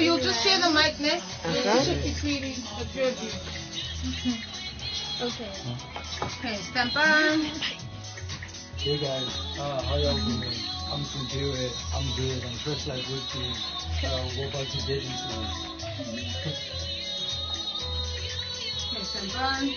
you'll just share the mic next. You'll switch between the three of you. Okay. Okay, stand by. Hey guys, how y'all doing? I'm Sincere, I'm good, I'm fresh like whipped. We're about to get into it. Okay, stand by.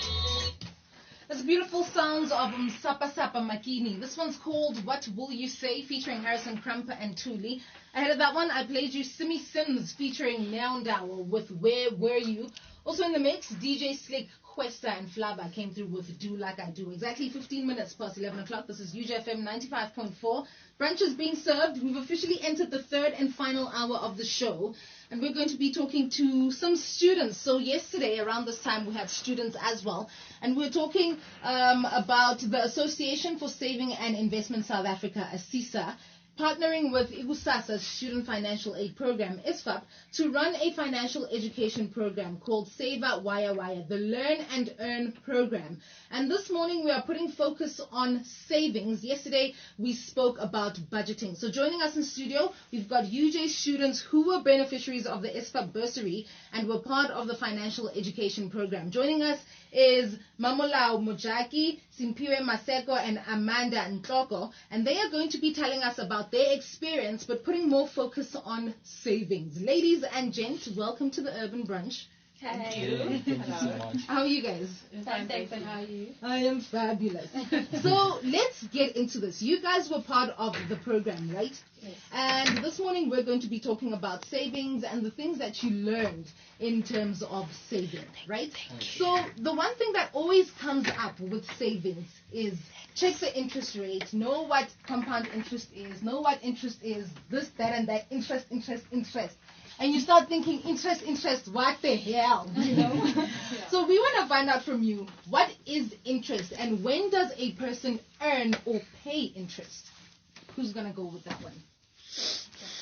That's beautiful sounds of Sapa Sapa Makini. This one's called What Will You Say, featuring Harrison Krumper and Thuli. Ahead of that one, I played you Simi Sims featuring Neondawa with Where Were You. Also in the mix, DJ Slick, Questa and Flaba came through with Do Like I Do. Exactly 15 minutes past 11 o'clock. This is UJFM 95.4. Brunch is being served. We've officially entered the third and final hour of the show. And we're going to be talking to some students. So yesterday, around this time, we had students as well. And we're talking about the Association for Saving and Investment South Africa, ASISA, partnering with IGUSASA's Student Financial Aid Program, ISFAP, to run a financial education program called Saver Waya Waya, the Learn and Earn program. And this morning we are putting focus on savings. Yesterday we spoke about budgeting. So joining us in studio, we've got UJ students who were beneficiaries of the ISFAP bursary and were part of the financial education program. Joining us is Mamolao Mojaki, Simpiwe Maseko, and Amanda Ntloko, and they are going to be telling us about their experience, but putting more focus on savings. Ladies and gents, welcome to the Urban Brunch. Thank you. Thank you so much. How are you guys? Fine, thanks, and how are you? I am fabulous. So let's get into this. You guys were part of the program, right? Yes. And this morning we're going to be talking about savings and the things that you learned in terms of saving, right? So the one thing that always comes up with savings is check the interest rate, know what compound interest is, know what interest is, this, that, and that, interest. And you start thinking, interest, what the hell, you know? Yeah. So we want to find out from you, what is interest and when does a person earn or pay interest? Who's going to go with that one?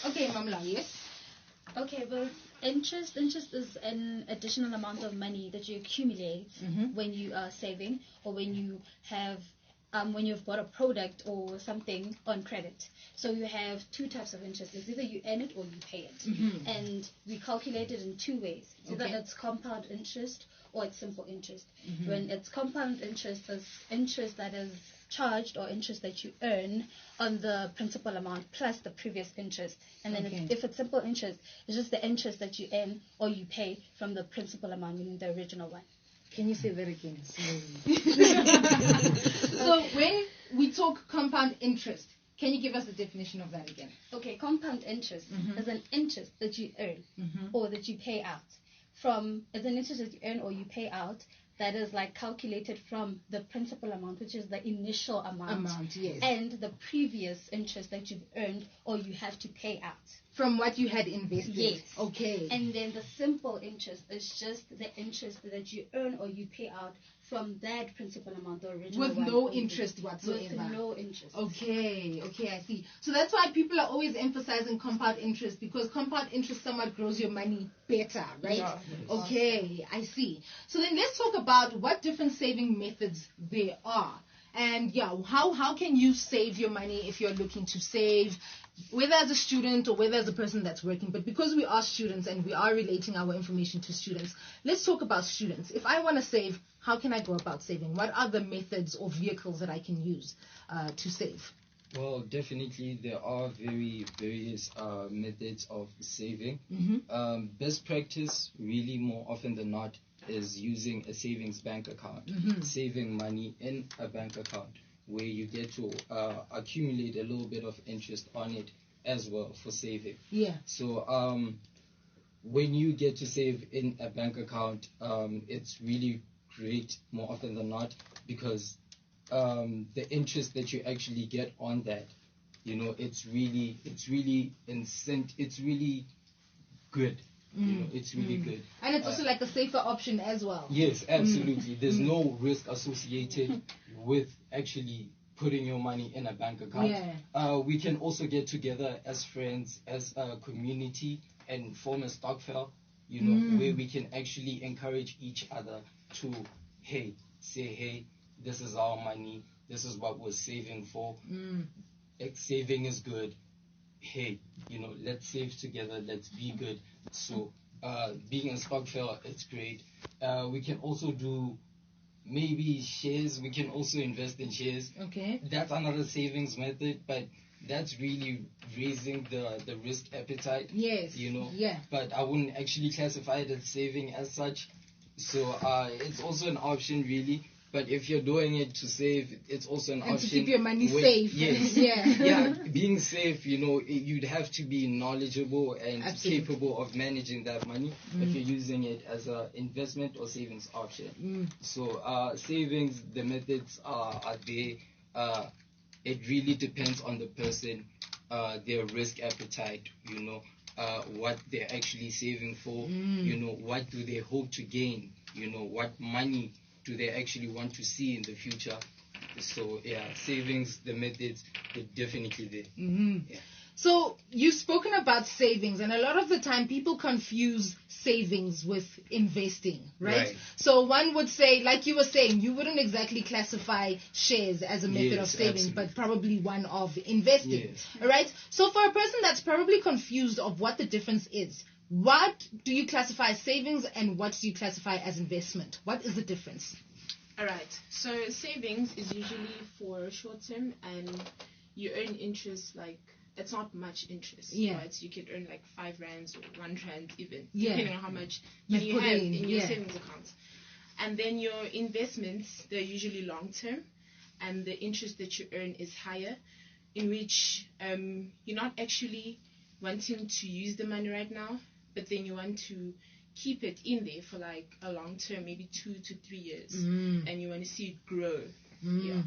Okay, Mamla, yes? Okay, well, interest is an additional amount of money that you accumulate when you are saving or when you have when you've bought a product or something on credit. So you have two types of interest. It's either you earn it or you pay it. And we calculate it in two ways. It's either it's compound interest or it's simple interest. When it's compound interest, it's interest that is charged or interest that you earn on the principal amount plus the previous interest. And then if it's simple interest, it's just the interest that you earn or you pay from the principal amount, meaning the original one. Can you say that again? So when we talk compound interest, can you give us the definition of that again? Okay, compound interest is an interest that you earn or that you pay out. It's an interest that you earn or you pay out that is like calculated from the principal amount, which is the initial amount, yes, and the previous interest that you've earned or you have to pay out. From what you had invested. Yes. Okay. And then the simple interest is just the interest that you earn or you pay out from that principal amount, the original with one. No interest whatsoever. With no interest. Okay, I see. So that's why people are always emphasizing compound interest, because compound interest somewhat grows your money better, right? Yeah. Okay, I see. So then let's talk about what different saving methods there are. And how can you save your money if you're looking to save, whether as a student or whether as a person that's working? But because we are students and we are relating our information to students, let's talk about students. If I want to save, how can I go about saving? What are the methods or vehicles that I can use to save? Well, definitely there are various methods of saving. Best practice, really more often than not, is using a savings bank account, saving money in a bank account where you get to accumulate a little bit of interest on it as well for saving. Yeah. So when you get to save in a bank account, it's really great more often than not, because the interest that you actually get on that, it's really good. It's really good. And it's also like a safer option as well. Yes, absolutely. There's no risk associated with actually putting your money in a bank account. Yeah. We can also get together as friends, as a community, and form a stokvel, where we can actually encourage each other to, say, hey, this is our money, this is what we're saving for. Saving is good. Hey, let's save together, let's be good. So being a stockpile, it's great. We can also do maybe shares. We can also invest in shares. Okay. That's another savings method, but that's really raising the risk appetite. Yes. You know. Yeah. But I wouldn't actually classify it as saving as such. So it's also an option, really. But if you're doing it to save, it's also an option. And to keep your money safe. Yes. Yeah. Yeah, being safe, you'd have to be knowledgeable and Absolutely. capable of managing that money if you're using it as an investment or savings option. So savings, the methods are there. It really depends on the person, their risk appetite, what they're actually saving for, what do they hope to gain, what money do they actually want to see in the future. So yeah, savings, the methods, they're definitely there. Yeah. So you've spoken about savings, and a lot of the time people confuse savings with investing, right? So one would say, like you were saying, you wouldn't exactly classify shares as a method of saving, absolutely. but probably one of investing, Yes. all right? So for a person that's probably confused of what the difference is, what do you classify as savings and what do you classify as investment? What is the difference? All right. So savings is usually for short term, and you earn interest like it's not much interest. Yeah. Right? You can earn like 5 rands or 1 rand even, Yeah. depending on how much You money you put have in, in your yeah. savings account. And then your investments, they're usually long term, and the interest that you earn is higher, in which you're not actually wanting to use the money right now, but then you want to keep it in there for like a long term, maybe 2 to 3 years, and you want to see it grow. Yeah.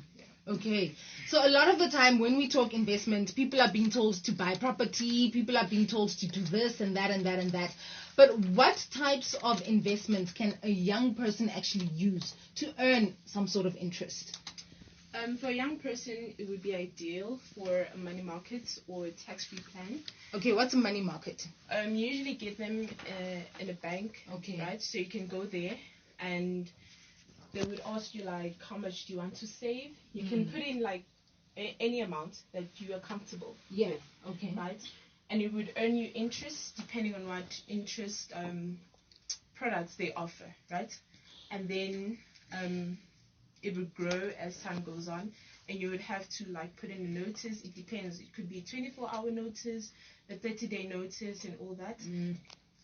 Okay. So a lot of the time when we talk investment, people are being told to buy property, people are being told to do this and that and that and that. But what types of investments can a young person actually use to earn some sort of interest? For a young person, it would be ideal for a money market or a tax-free plan. Okay, what's a money market? You usually get them in a bank, Okay. right? So you can go there and they would ask you like, how much do you want to save? You can put in like any amount that you are comfortable with, Okay. right? And it would earn you interest depending on what interest products they offer, right? And then it would grow as time goes on, and you would have to like put in a notice. It depends. It could be a 24-hour notice, a 30-day notice, and all that.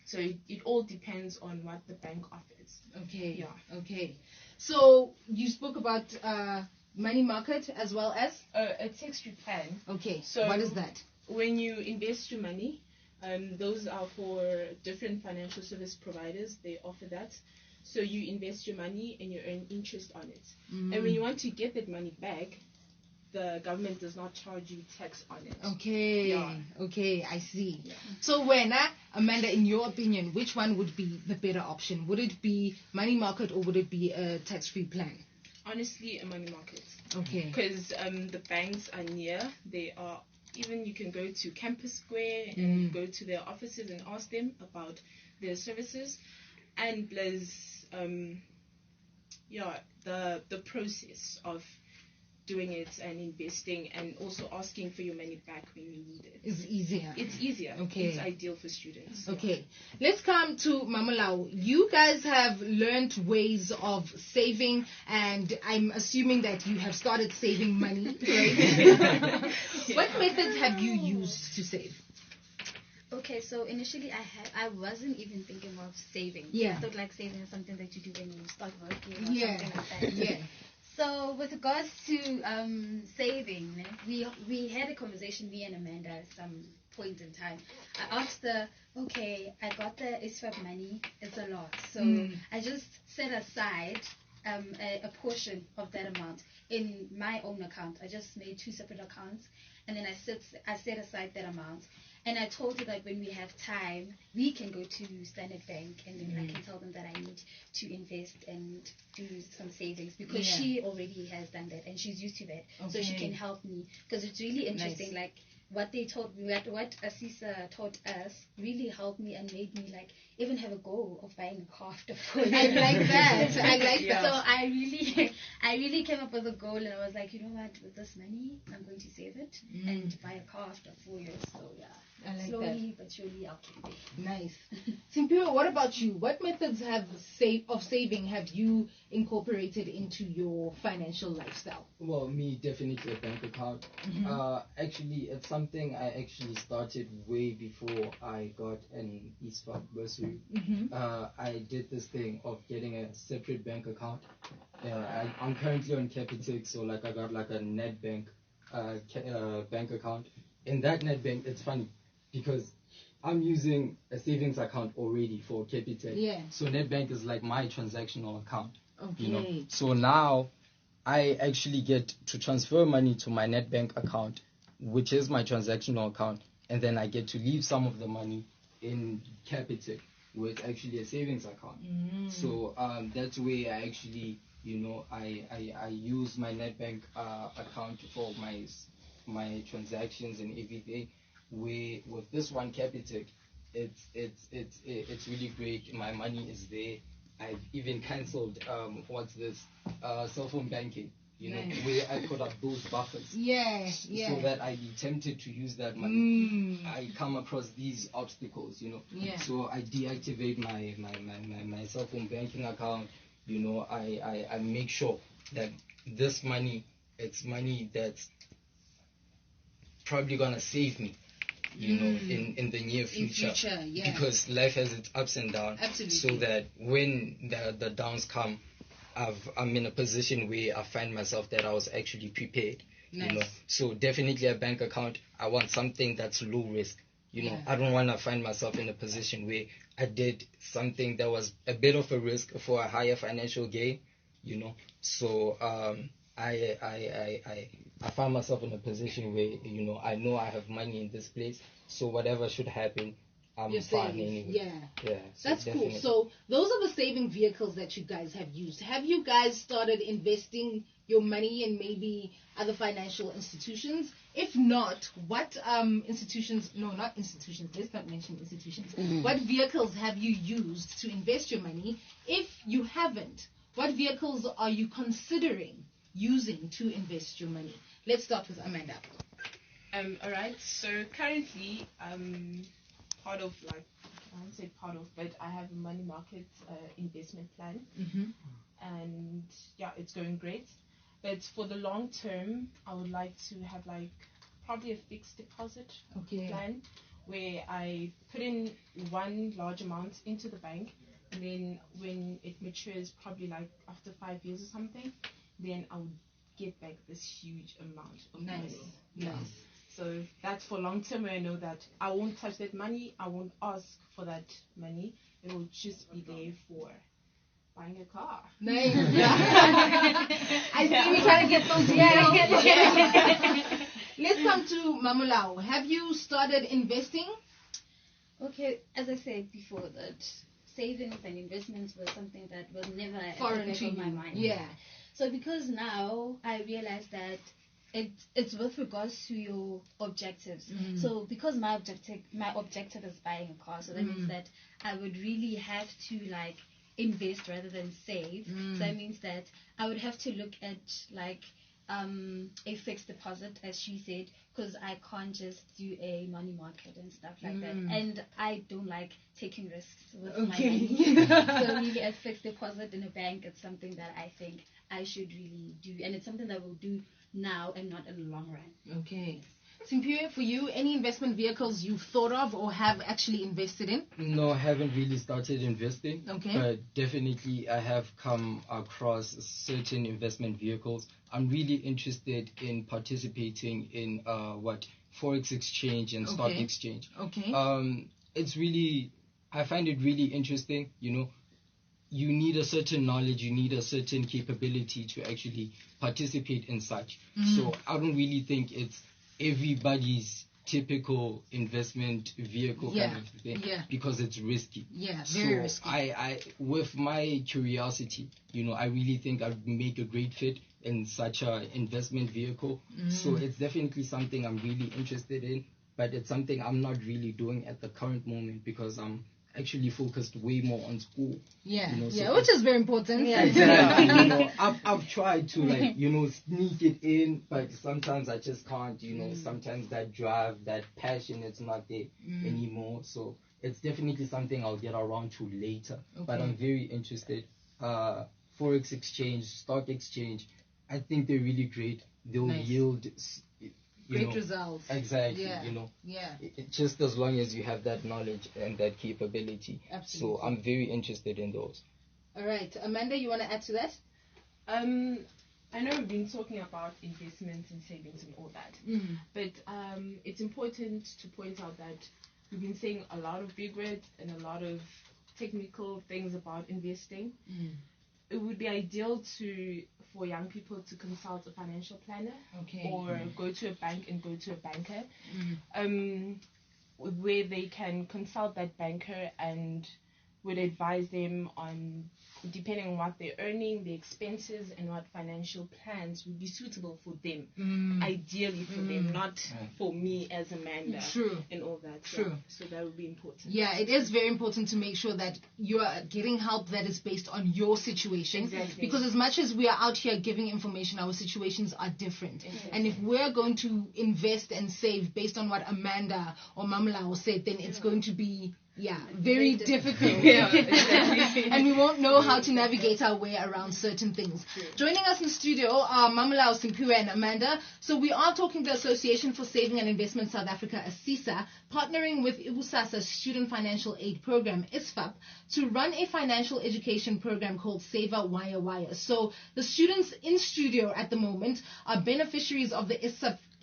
So it all depends on what the bank offers. Okay. Yeah. Okay. So you spoke about money market as well as? A tax-free plan. Okay. So what is that? When you invest your money, those are for different financial service providers. They offer that. So you invest your money and you earn interest on it. And when you want to get that money back, the government does not charge you tax on it. Okay. Yeah. Okay, I see. Yeah. So when, Amanda, in your opinion, which one would be the better option? Would it be money market or would it be a tax-free plan? Honestly, a money market. Okay. Because the banks are near. They are, even you can go to Campus Square and go to their offices and ask them about their services. And plus, the process of doing it and investing and also asking for your money back when you need it. Is easier. It's easier. Okay. It's ideal for students. Okay. Let's come to Mamalao. You guys have learned ways of saving, and I'm assuming that you have started saving money, right? What methods have you used to save? Okay, so initially I wasn't even thinking of saving. Yeah. I thought like saving is something that you do when you start working or Yeah. something like that. Yeah. So with regards to saving, we had a conversation, me and Amanda, at some point in time. I asked her, okay, I got the ISFAP money, it's a lot. So I just set aside a portion of that amount in my own account. I just made 2 separate accounts, and then I set aside that amount. And I told her that when we have time, we can go to Standard Bank, and then I can tell them that I need to invest and do some savings, because she already has done that and she's used to that. So she can help me, because it's really interesting. Like what they taught me, what Asisa taught us, really helped me and made me like even have a goal of buying a car after 4 years. I like that. I like that. So I really came up with a goal, and I was like, you know what, with this money, I'm going to save it and buy a car after 4 years. So yeah. I like slowly but surely I'll get there. Nice. Simpiwe, what about you? What methods of saving have you incorporated into your financial lifestyle? Well, me, definitely a bank account. Actually, it's something I actually started way before I got an ISFAP bursary. I did this thing of getting a separate bank account. I'm currently on Capitec, so like I got like a NetBank bank account. In that NetBank, it's funny because I'm using a savings account already for Capitec. Yeah. So NetBank is like my transactional account. Okay. You know? So now I actually get to transfer money to my NetBank account, which is my transactional account, and then I get to leave some of the money in Capitec, with actually a savings account. So that's where I actually, you know, I use my NetBank account for my transactions and everything. Where with this one Capitec, it's really great. My money is there. I've even cancelled cell phone banking. You know, where I put up those buffers. So that I be tempted to use that money. I come across these obstacles, you know. So I deactivate my cell phone banking account. You know, I make sure that this money, it's money that's probably gonna save me, you know, in the near future. Because life has its ups and downs. Absolutely. So that when the downs come, I'm in a position where I find myself that I was actually prepared. You know, so definitely a bank account. I want something that's low risk. You know, I don't want to find myself in a position where I did something that was a bit of a risk for a higher financial gain. You know, so I found myself in a position where, you know I have money in this place, so whatever should happen, I'm fine anyway. Yeah. So that's definitely. cool. So those are the saving vehicles that you guys have used. Have you guys started investing your money in maybe other financial institutions? If not, what institutions? No, not institutions. Let's not mention institutions. What vehicles have you used to invest your money? If you haven't, what vehicles are you considering using to invest your money? Let's start with Amanda. Alright, so currently part of, like, I won't say part of, but I have a money market investment plan. And yeah, it's going great. But for the long term, I would like to have like probably a fixed deposit plan where I put in one large amount into the bank, and then when it matures, probably like after 5 years or something, then I would get back this huge amount of money. So that's for long term, where I know that I won't touch that money, I won't ask for that money. It will just be there for buying a car. Nice. I see we trying to get those Let's come to Mamulao. Have you started investing? Okay, as I said before, that savings and investments was something that was never foreign to my mind. So because now I realize that it's with regards to your objectives. So because my objective is buying a car, so that means that I would really have to like invest rather than save. So that means that I would have to look at like a fixed deposit, as she said, because I can't just do a money market and stuff like that, and I don't like taking risks with my money. So really a fixed deposit in a bank, it's something that I think I should really do, and it's something that we'll do now and not in the long run. Okay. Simpiwe, for you, any investment vehicles you've thought of or have actually invested in? No, I haven't really started investing. Okay. But definitely I have come across certain investment vehicles. I'm really interested in participating in Forex exchange and stock exchange. Okay. I find it really interesting, you know. You need a certain knowledge, you need a certain capability to actually participate in such. So I don't really think it's everybody's typical investment vehicle kind of thing, because it's risky. Very risky. I with my curiosity, you know, I really think I'd make a great fit in such a investment vehicle. So it's definitely something I'm really interested in, but it's something I'm not really doing at the current moment because I'm actually focused way more on school. Yeah, you know, so yeah, which is very important. Yeah. exactly. You know, I've tried to like, you know, sneak it in, but sometimes I just can't. You know, sometimes that drive, that passion, it's not there anymore. So it's definitely something I'll get around to later. But I'm very interested. Forex exchange, stock exchange, I think they're really great. They'll Nice. yield Great results. Exactly. Yeah. You know, Yeah. just as long as you have that knowledge and that capability. Absolutely. So I'm very interested in those. All right, Amanda, you want to add to that? I know we've been talking about investments and savings and all that, but it's important to point out that we've been saying a lot of big words and a lot of technical things about investing. It would be ideal for young people to consult a financial planner or go to a bank and go to a banker, where they can consult that banker and would advise them on, depending on what they're earning, the expenses, and what financial plans would be suitable for them. Ideally for them, not for me as Amanda. True. And all that. True. So that would be important. Yeah, it is very important to make sure that you are getting help that is based on your situation. Exactly. Because as much as we are out here giving information, our situations are different. Exactly. And if we're going to invest and save based on what Amanda or Mamla said, then it's going to be very difficult. Yeah, exactly. And we won't know how to navigate our way around certain things. Joining us in studio are Mamulao Simpiwe and Amanda. So we are talking to the Association for Saving and Investment South Africa, ASISA, partnering with IBUSASA's Student Financial Aid Program, ISFAP, to run a financial education program called Saver Wire Wire. So the students in studio at the moment are beneficiaries of the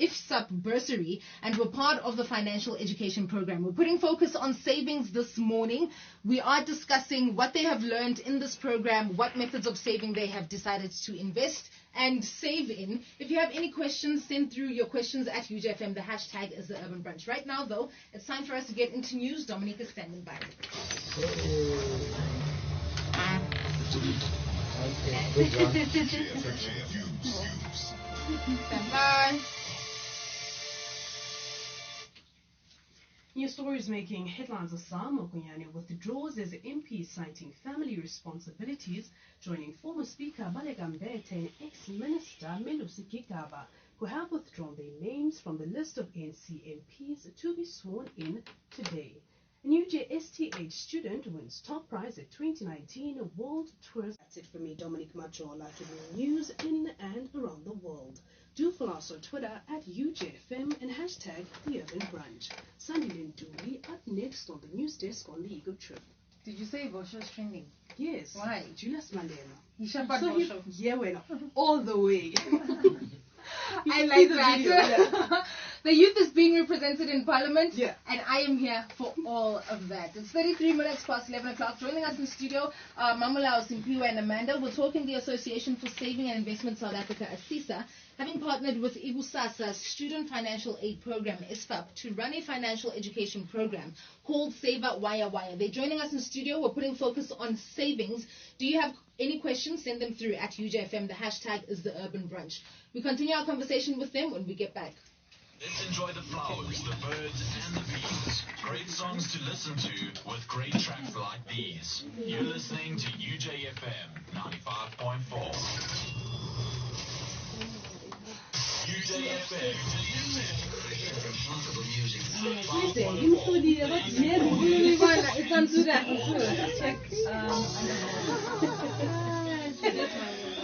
IFSAP bursary and were part of the financial education program. We're putting focus on savings this morning. We are discussing what they have learned in this program, what methods of saving they have decided to invest and save in. If you have any questions, send through your questions at UJFM. The hashtag is the Urban Brunch. Right now, though, it's time for us to get into news. Dominique is standing by. Okay, good job. Stand by. News stories making headlines. Osama Okunyane withdraws as MP, citing family responsibilities, joining former Speaker Baleka Mbete and ex-Minister Melusi Gigaba, who have withdrawn their names from the list of ANC MPs to be sworn in today. A new JSTH student wins top prize at 2019 World Tours. That's it for me, Dominic Majola, giving news in and around the world. Do follow us on Twitter at UJFM and hashtag the Urban Brunch. Sandy Linduli up next on the news desk on the Eagle Trip. Did you say Bosho's training? Yes. Why? Julius Malema. You shepherd So Bosho. yeah, well, all the way. I see like the that. video, yeah. The youth is being represented in Parliament, Yeah. and I am here for all of that. It's 33 minutes past 11 o'clock. Joining us in studio, Mamulao Simpiwe and Amanda. We're talking the Association for Saving and Investment South Africa, ASISA, having partnered with IBUSASA's Student Financial Aid Program, ISFAP, to run a financial education program called Saver Wire Wire. They're joining us in studio. We're putting focus on savings. Do you have any questions? Send them through at UJFM. The hashtag is the Urban Brunch. We continue our conversation with them when we get back. Let's enjoy the flowers, the birds, and the bees. Great songs to listen to with great tracks like these. You're listening to UJFM 95.4. UJFM. Comfortable music. It's on Sudan.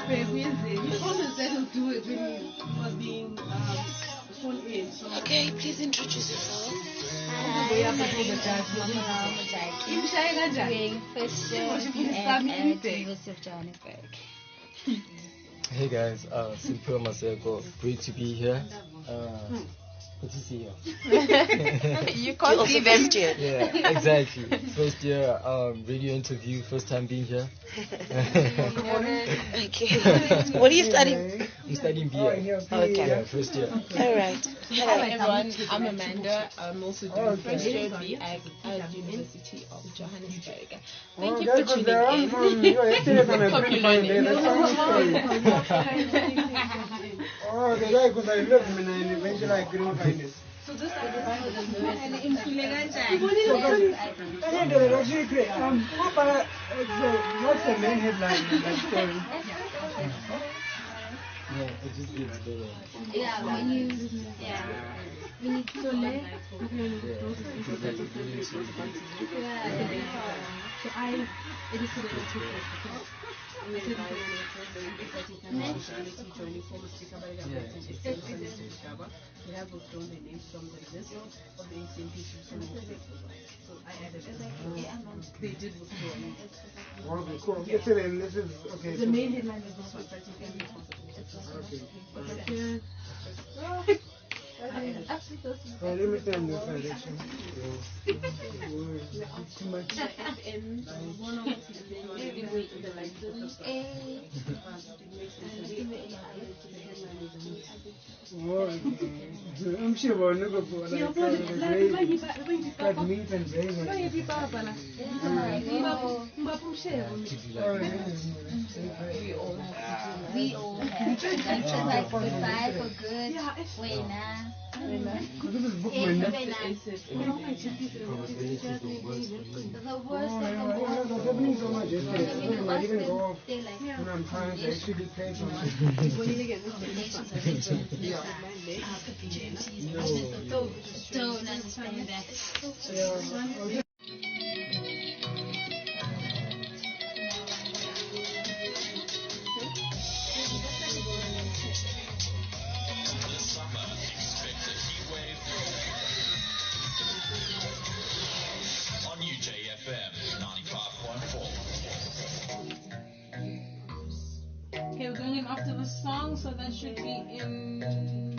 The process that will do it when you Was being sworn in. So Okay, please introduce yourself. Doing first year at University of Johannesburg. Hey guys, Simpiwe Maseko, great to be here. Good to see you. You can't see them yet. Yeah, exactly. First year radio interview, first time being here. Okay. What are you studying? I'm studying BA. Okay. Yeah, first year. All right. Hello everyone, I'm Amanda. I'm also doing first year B at University of Johannesburg. Thank you for tuning in. Oh, the guy goes, I love him and I eventually I couldn't find it. So this I don't know the lyrics. Actually, great. What's the main headline of that story? Yeah, it just gets better. Yeah, when you Tole. So I edited it and took it. Joining former Speaker Balega and we have withdrawn the names from the list of the MPs. So I added it. They did withdraw. Okay, cool. Yes, this is okay. The main headline is not let me turn this direction. Too much. I'm sure we're not going to cut meat and gravy. We all have like goodbye for good. This is bookman. The worst of them all. That's happening so much yesterday. I might even go off when I'm trying to actually play something. Don't understand that. Yeah. This summer, expect a heat wave on UJFM 95.4. Okay, we're going in after the song, so that should be in.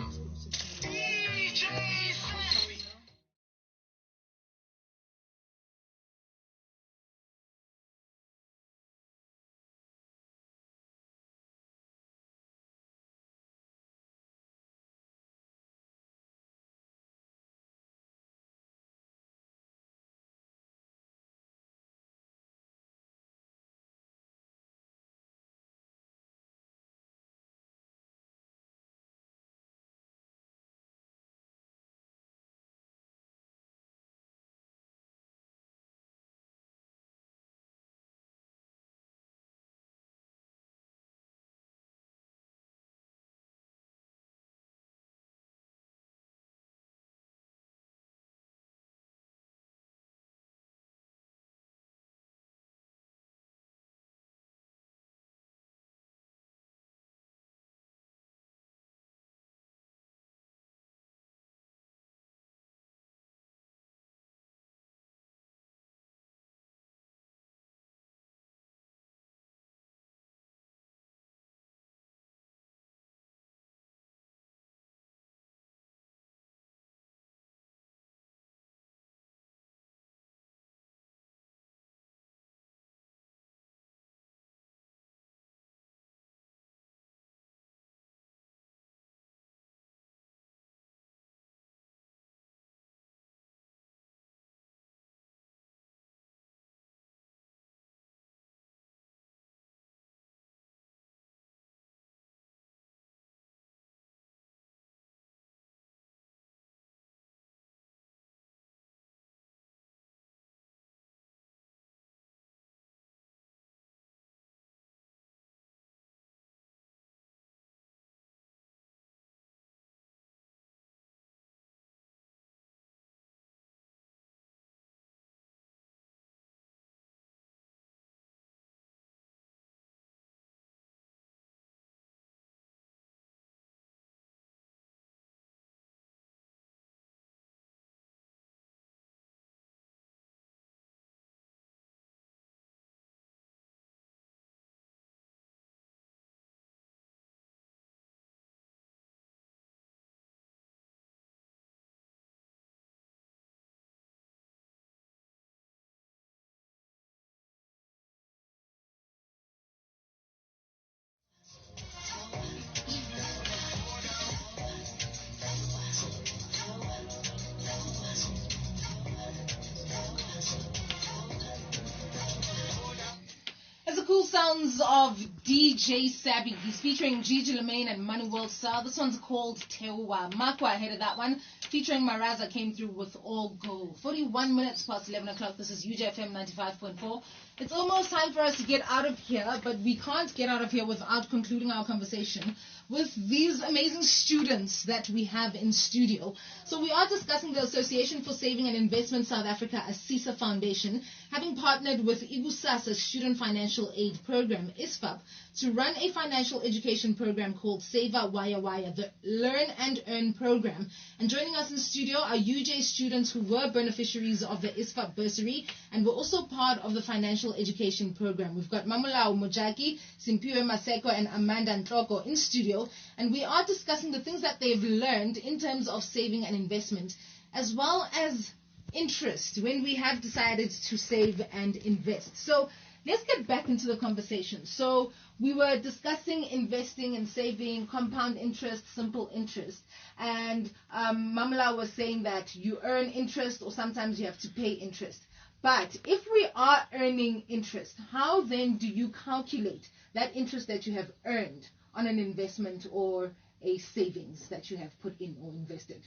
Cool sounds of DJ Sabi. He's featuring Gigi Lemaine and Manuel Sa. This one's called Tewa. Makwa ahead of that one. featuring Maraza came through with All Go. 41 minutes past 11 o'clock. This is UJFM 95.4. It's almost time for us to get out of here, but we can't get out of here without concluding our conversation with these amazing students that we have in studio. So we are discussing the Association for Saving and Investment South Africa, a CISA Foundation, having partnered with IGUSASA's Student Financial Aid Program, ISFAP, to run a financial education program called Saver Waya Waya, the Learn and Earn program. And joining us in studio are UJ students who were beneficiaries of the ISFAP bursary and were also part of the financial education program. We've got Mamulao Mojaki, Simpiwe Maseko, and Amanda Ntloko in studio, and we are discussing the things that they've learned in terms of saving and investment, as well as interest when we have decided to save and invest. So let's get back into the conversation. So we were discussing investing and saving, compound interest, simple interest. And Mamula was saying that you earn interest or sometimes you have to pay interest. But if we are earning interest, how then do you calculate that interest that you have earned on an investment or a savings that you have put in or invested?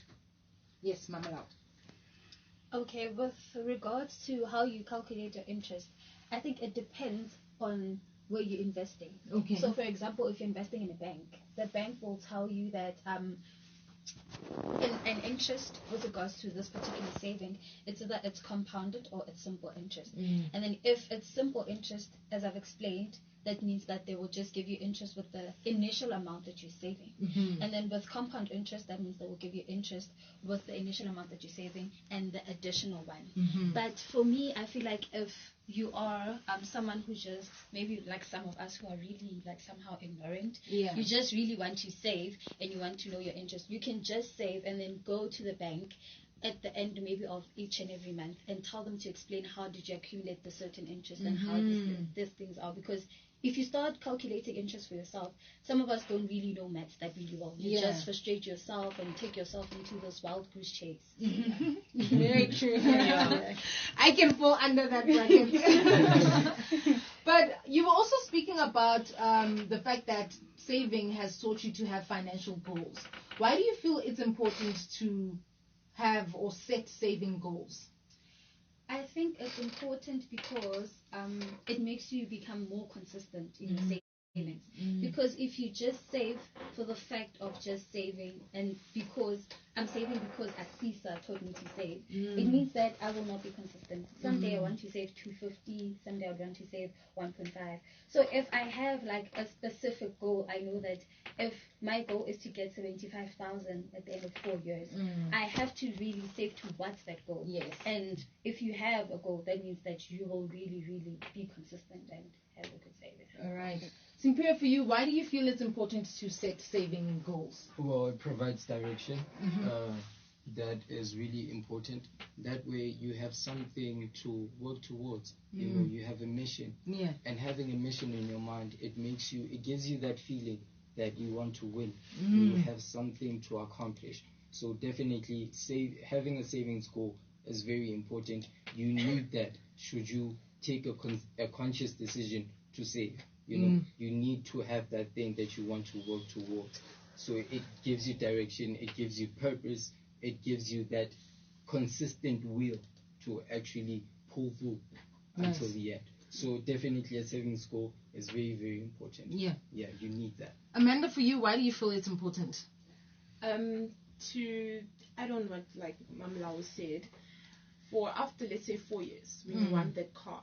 Yes, Mamula. Okay, with regards to how you calculate your interest, I think it depends on where you're investing. Okay. So, for example, if you're investing in a bank, the bank will tell you that in interest with regards to this particular saving, it's either it's compounded or it's simple interest. And then if it's simple interest, as I've explained, that means that they will just give you interest with the initial amount that you're saving. And then with compound interest, that means they will give you interest with the initial amount that you're saving and the additional one. But for me, I feel like if you are someone who just, maybe like some of us who are really like somehow ignorant, you just really want to save and you want to know your interest, you can just save and then go to the bank at the end maybe of each and every month and tell them to explain how did you accumulate the certain interest and how these things are. Because if you start calculating interest for yourself, some of us don't really know maths that really well. You just frustrate yourself and take yourself into this wild goose chase. Very true. I can fall under that bracket. But you were also speaking about the fact that saving has taught you to have financial goals. Why do you feel it's important to have or set saving goals? I think it's important because it makes you become more consistent in your savings. Because if you just save for the fact of just saving, and because I'm saving because Asisa taught me to save, it means that I will not be consistent. Someday I want to save 250, someday I want to save 1.5. So if I have like a specific goal, I know that if my goal is to get 75,000 at the end of 4 years, I have to really save towards that goal. And if you have a goal, that means that you will really, really be consistent and have a good saving. All right. Simpiwe, for you, why do you feel it's important to set saving goals? Well, it provides direction. That is really important. That way you have something to work towards. You know, you have a mission. And having a mission in your mind, it gives you that feeling that you want to win. You have something to accomplish. So definitely having a savings goal is very important. You need that should you take a conscious decision to save. You know, you need to have that thing that you want to work towards. So it gives you direction, it gives you purpose, it gives you that consistent will to actually pull through until the end. So definitely a savings goal is very, very important. Yeah, you need that. Amanda, for you, why do you feel it's important? To add on what like Mamla said, for after let's say 4 years when you want that car,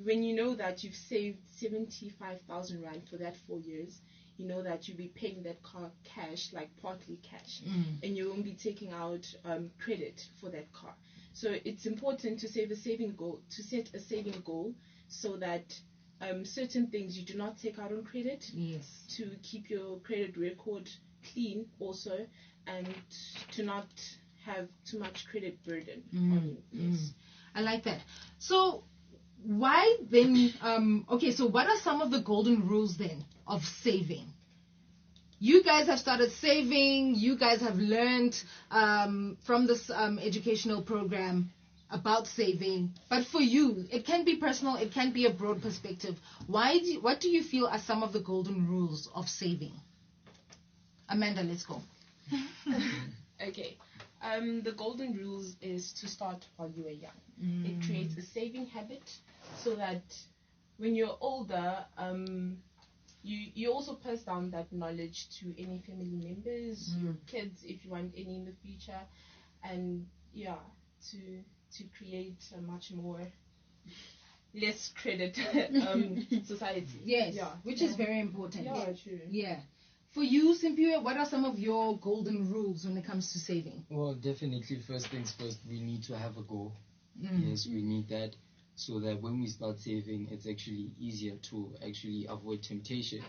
when you know that you've saved 75,000 rand for that 4 years, you know that you'll be paying that car cash, like partly cash, and you won't be taking out credit for that car. So it's important to set a saving goal, so that certain things you do not take out on credit. To keep your credit record clean also, and to not have too much credit burden on you. I like that. So why then, so what are some of the golden rules then of saving? You guys have started saving, you guys have learned from this educational program about saving, but for you, it can be personal, it can be a broad perspective. What do you feel are some of the golden rules of saving? Amanda, let's go. Okay. The golden rules is to start while you are young. It creates a saving habit so that when you're older, you also pass down that knowledge to any family members, your kids, if you want any in the future, and to create a much more less credit society. Yes, which is very important. Yeah, true. Yeah. For you, Simpiwe, what are some of your golden rules when it comes to saving? Well, definitely, first things first, we need to have a goal. Yes, we need that so that when we start saving, it's actually easier to actually avoid temptation.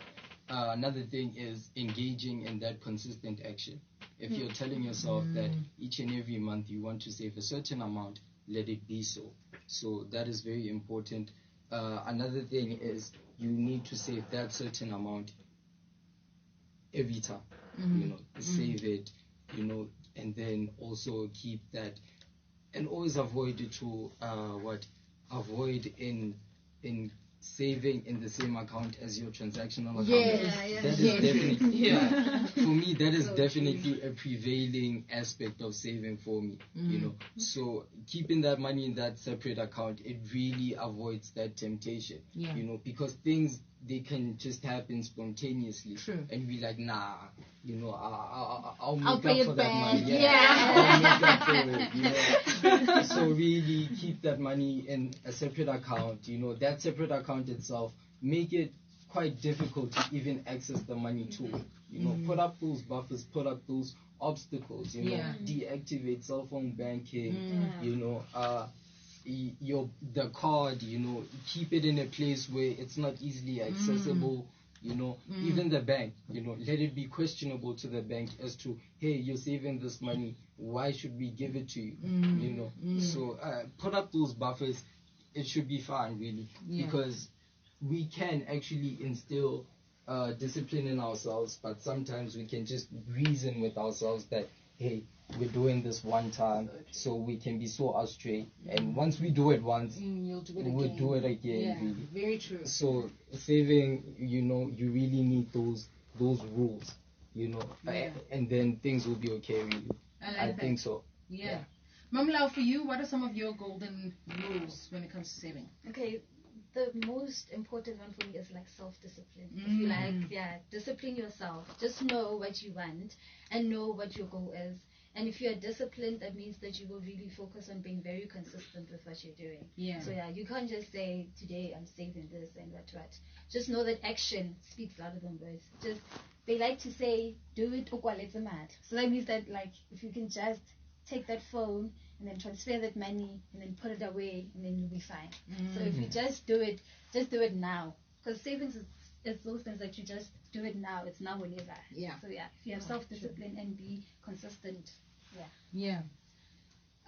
Another thing is engaging in that consistent action. If you're telling yourself that each and every month you want to save a certain amount, let it be so. So that is very important. Another thing is you need to save that certain amount every time. Save it, and then also keep that, and always avoid to avoid in saving in the same account as your transactional account. That is definitely for me, that is definitely a prevailing aspect of saving for me. So keeping that money in that separate account, it really avoids that temptation. Because things, they can just happen spontaneously. True. And be like, nah, I'll make pay up it for back. that money. I'll make up for it. So really keep that money in a separate account. That separate account itself, make it quite difficult to even access the money to. Put up those buffers, put up those obstacles. Deactivate cell phone banking. The card, keep it in a place where it's not easily accessible. Even the bank, let it be questionable to the bank as to, hey, you're saving this money, why should we give it to you? So put up those buffers. It should be fine, really, because we can actually instill discipline in ourselves, but sometimes we can just reason with ourselves that, hey, we're doing this one time, so we can be so astray. And once we do it once, we'll do it again. Really. Very true. So saving, you really need those rules, and then things will be okay. Really, I think so. Yeah. Mamla, for you, what are some of your golden rules when it comes to saving? Okay, the most important one for me is like self-discipline. If you like, discipline yourself. Just know what you want and know what your goal is. And if you're disciplined, that means that you will really focus on being very consistent with what you're doing. So you can't just say, today I'm saving this and what. Just know that action speaks louder than words. Just, they like to say, do it or it's a mad. So that means that, like, if you can just take that phone and then transfer that money and then put it away, and then you'll be fine. So if you just do it now. Because savings is those things that you just do it now. It's now or never. So if you have self-discipline and be consistent.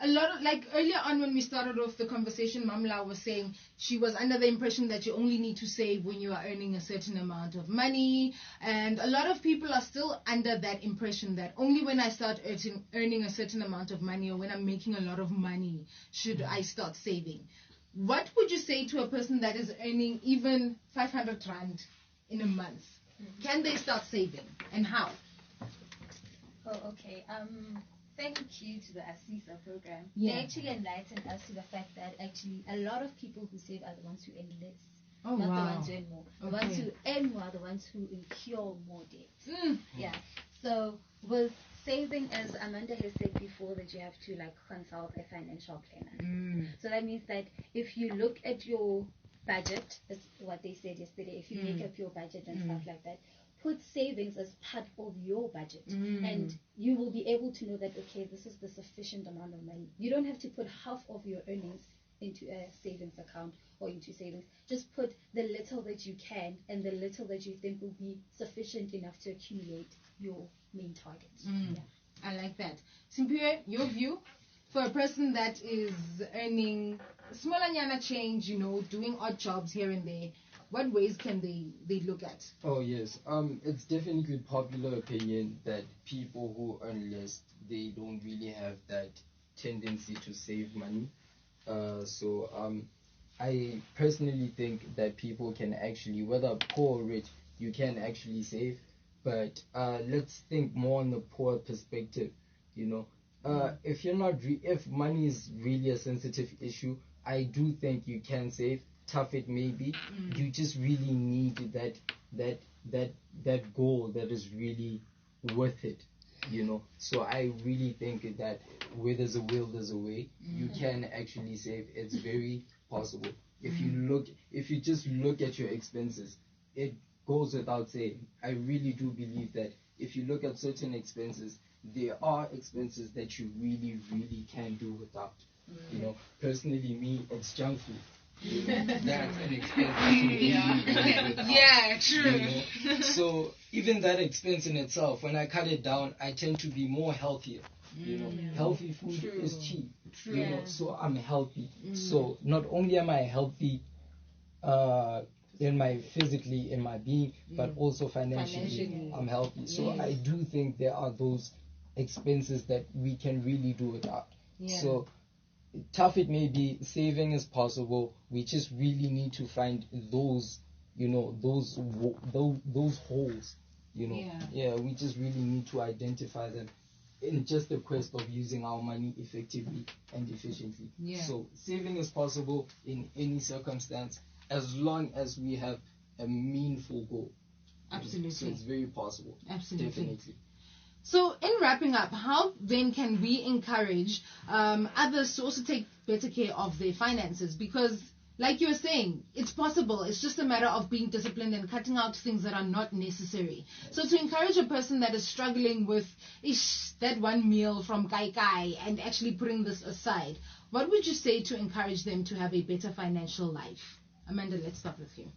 A lot of, like earlier on when we started off the conversation, Mamla was saying she was under the impression that you only need to save when you are earning a certain amount of money, and a lot of people are still under that impression that only when I start earning a certain amount of money, or when I'm making a lot of money, should I start saving. What would you say to a person that is earning even 500 rand in a month? Can they start saving, and how? Oh, okay. Thank you to the ASISA program. They actually enlightened us to the fact that actually a lot of people who save are the ones who earn less. Not the ones who earn more. The ones who earn more are the ones who incur more debt. So with saving, as Amanda has said before, that you have to like consult a financial planner. So that means that if you look at your budget, that's what they said yesterday, if you make up your budget and stuff like that, put savings as part of your budget, and you will be able to know that, okay, this is the sufficient amount of money. You don't have to put half of your earnings into a savings account or into savings. Just put the little that you can and the little that you think will be sufficient enough to accumulate your main target. I like that. Simpiwe, your view? For a person that is earning smaller nyana change, doing odd jobs here and there, what ways can they look at? Oh yes, it's definitely popular opinion that people who earn less, they don't really have that tendency to save money. So I personally think that people can actually, whether poor or rich, you can actually save. But let's think more on the poor perspective. You know, if you're not, if money is really a sensitive issue, I do think you can save. Tough it may be, you just really need that goal that is really worth it. You know, so I really think that where there's a will, there's a way. You can actually save. It's very possible. If you just look at your expenses, it goes without saying. I really do believe that if you look at certain expenses, there are expenses that you really, really can do without. You know, personally, me, it's junk food. You know, that's an expense that you really, really do without. Yeah, true. You know? So even that expense in itself, when I cut it down, I tend to be more healthier. You know, healthy food is cheap. You know, so I'm healthy. So not only am I healthy, in my physically in my being, but also financially I'm healthy. So I do think there are those expenses that we can really do without. So tough it may be, saving is possible. We just really need to find those, you know, those holes. You know, we just really need to identify them in just the quest of using our money effectively and efficiently. So saving is possible in any circumstance as long as we have a meaningful goal. Absolutely. So it's very possible. Absolutely. Definitely. So in wrapping up, how then can we encourage others to also take better care of their finances? Because like you were saying, it's possible. It's just a matter of being disciplined and cutting out things that are not necessary. So to encourage a person that is struggling with that one meal from Kai Kai and actually putting this aside, what would you say to encourage them to have a better financial life? Amanda, let's start with you.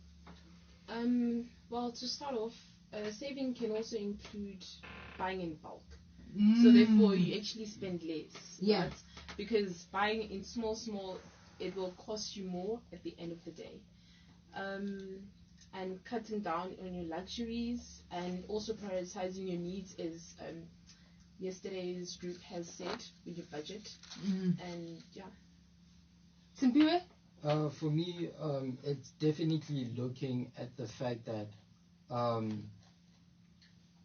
Well, to start off, saving can also include buying in bulk. So therefore, you actually spend less. Right? Because buying in small, it will cost you more at the end of the day. And cutting down on your luxuries and also prioritizing your needs is yesterday's group has said with your budget. And Simpiwe? For me, it's definitely looking at the fact that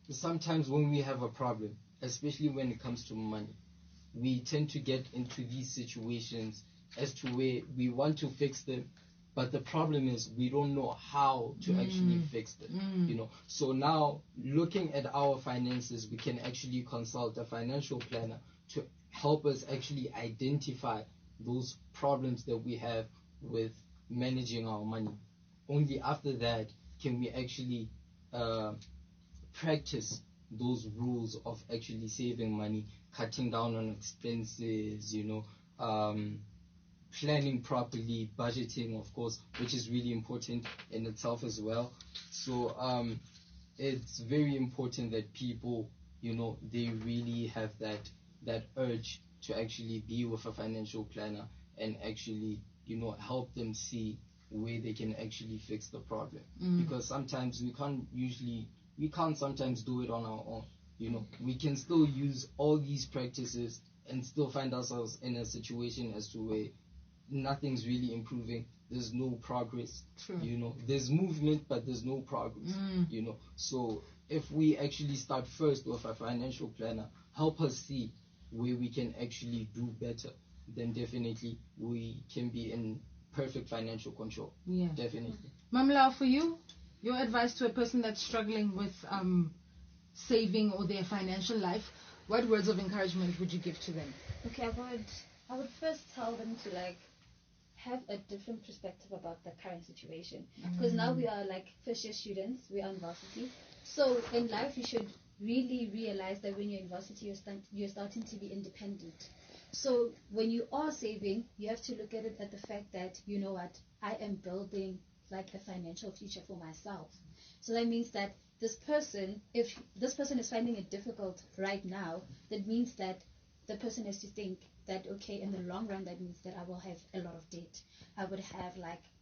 sometimes when we have a problem, especially when it comes to money, we tend to get into these situations as to where we want to fix them, but the problem is we don't know how to actually fix them. You know, so now looking at our finances, we can actually consult a financial planner to help us actually identify those problems that we have with managing our money. Only after that can we actually practice those rules of actually saving money, cutting down on expenses, you know, planning properly, budgeting, of course, which is really important in itself as well. So it's very important that people, you know, they really have that urge to actually be with a financial planner and actually, you know, help them see where they can actually fix the problem. Because sometimes we can't sometimes do it on our own. You know, we can still use all these practices and still find ourselves in a situation as to where nothing's really improving. There's no progress. You know, there's movement, but there's no progress. You know, so if we actually start first with a financial planner, help us see where we can actually do better, then definitely we can be in perfect financial control. Definitely. Mamla, for you, your advice to a person that's struggling with saving or their financial life, what words of encouragement would you give to them? Okay, I would first tell them to have a different perspective about the current situation, because now we are first year students, we are in varsity. So in life you should really realize that when you're in varsity you're starting to be independent. So when you are saving, you have to look at it at the fact that, you know what, I am building a financial future for myself. So that means that this person, if this person is finding it difficult right now, that means that the person has to think that, okay, in the long run, that means that I will have a lot of debt. I would have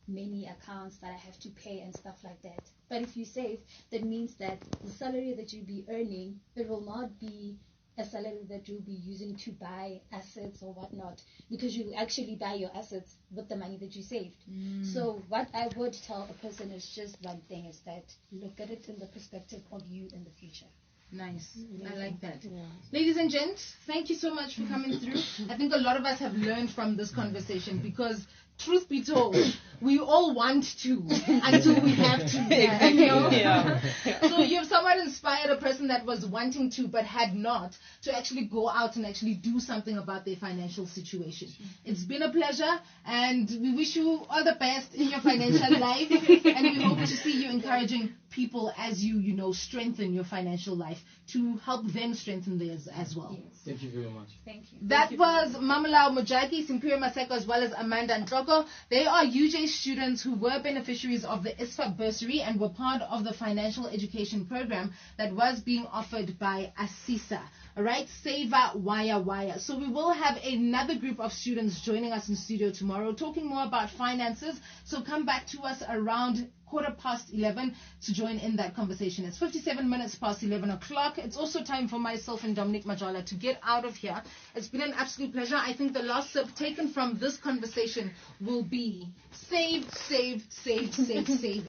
many accounts that I have to pay and stuff like that. But if you save, that means that the salary that you'll be earning, it will not be a salary that you'll be using to buy assets or whatnot, because you actually buy your assets with the money that you saved. So what I would tell a person is just one thing, is that look at it in the perspective of you in the future. Nice. I like that. Ladies and gents, thank you so much for coming through. I think a lot of us have learned from this conversation because, truth be told, we all want to until we have to. You know? So you've somewhat inspired a person that was wanting to but had not to actually go out and actually do something about their financial situation. It's been a pleasure, and we wish you all the best in your financial life, and we hope to see you encouraging people as you know, strengthen your financial life to help them strengthen theirs as well. Yes. Thank you very much. Thank you. That was Mamalao Mujaki, Simpiwe Maseko, as well as Amanda Ntloko. They are UJ students who were beneficiaries of the ISFAP bursary and were part of the financial education program that was being offered by ASISA. Alright, Saver Wire. So we will have another group of students joining us in studio tomorrow talking more about finances. So come back to us around 11:15 to join in that conversation. It's 57 minutes past 11 o'clock. It's also time for myself and Dominic Majala to get out of here. It's been an absolute pleasure. I think the last sip taken from this conversation will be save.